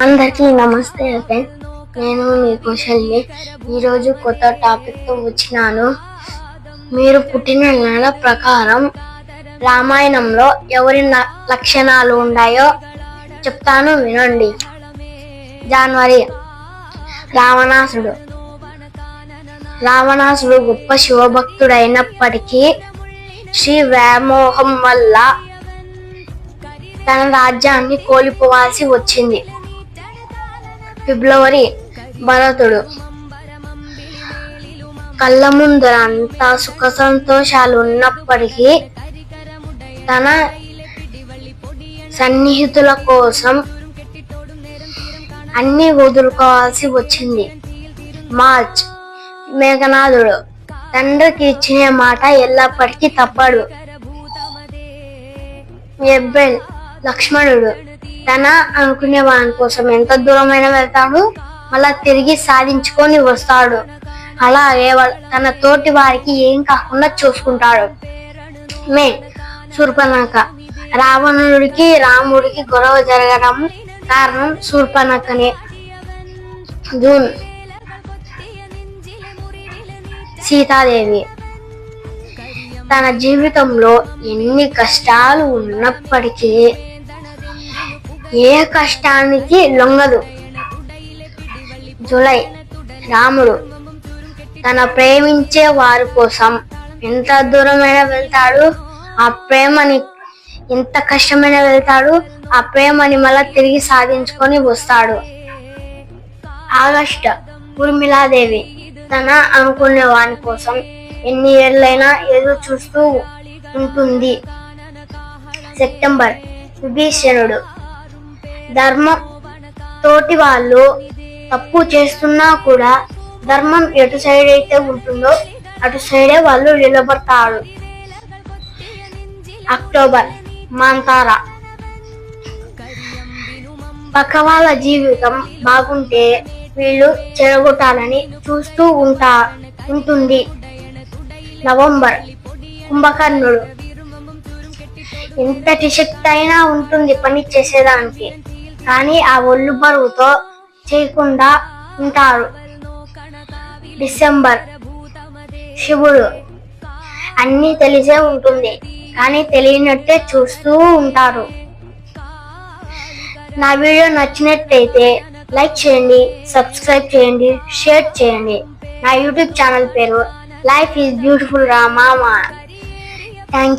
అందరికీ నమస్తే అయితే నేను మీ కుశల్ని ఈరోజు కొత్త టాపిక్తో వచ్చినాను. మీరు పుట్టిన నెల ప్రకారం రామాయణంలో ఎవరి లక్షణాలు ఉన్నాయో చెప్తాను వినండి. జనవరి రావణాసుడు గొప్ప శివభక్తుడైనప్పటికీ శ్రీ వ్యామోహం వల్ల తన రాజ్యాన్ని కోల్పోవాల్సి వచ్చింది. ఫిబ్రవరి భరతుడు కళ్ళ ముందర అంతా సుఖ సంతోషాలు ఉన్నప్పటికీ తన సన్నిహితుల కోసం అన్ని వదులుకోవాల్సి వచ్చింది. మార్చ్ మేఘనాథుడు తండ్రికి ఇచ్చిన మాట ఎల్లప్పటికీ తప్పడు. ఏప్రిల్ లక్ష్మణుడు తన అనుకునే వాని కోసం ఎంత దూరమైన వెళ్తాడు, మళ్ళా తిరిగి సాధించుకొని వస్తాడు. అలాగే తన తోటి వారికి ఏం కాకుండా చూసుకుంటాడు. మే శూర్పణఖ రావణుడికి రాముడికి గొడవ జరగడం కారణం శూర్పణఖనే. జూన్ సీతాదేవి తన జీవితంలో ఎన్ని కష్టాలు ఉన్నప్పటికీ ఏ కష్టానికి లొంగదు. జూలై రాముడు తన ప్రేమించే వారి కోసం ఎంత దూరమైనా వెళ్తాడు, ఆ ప్రేమని ఎంత కష్టమైన వెళ్తాడు, ఆ ప్రేమని మళ్ళా తిరిగి సాధించుకొని వస్తాడు. ఆగస్ట్ ఊర్మిళాదేవి తన అనుకునే వాని కోసం ఎన్ని ఏళ్ళైనా ఎదురు చూస్తూ ఉంటుంది. సెప్టెంబర్ విభీషణుడు ధర్మం తోటి వాళ్ళు తప్పు చేస్తున్నా కూడా ధర్మం ఎటు సైడ్ అయితే ఉంటుందో అటు సైడే వాళ్ళు నిలబడతారు. అక్టోబర్ మాంతార పక్క వాళ్ళ జీవితం బాగుంటే వీళ్ళు చెడగొట్టాలని చూస్తూ ఉంటుంది. నవంబర్ కుంభకర్ణుడు ఎంతటి శక్తి అయినా ఉంటుంది పని చేసేదానికి, కానీ ఆ ఒళ్ళు బరువుతో చేయకుండా ఉంటారు. డిసెంబర్ శివుడు అన్ని తెలిసే ఉంటుంది, కానీ తెలియనట్టే చూస్తూ ఉంటారు. నా వీడియో నచ్చినట్టయితే లైక్ చేయండి, సబ్స్క్రైబ్ చేయండి, షేర్ చేయండి. నా యూట్యూబ్ ఛానల్ పేరు life is beautiful Rama. Thank you.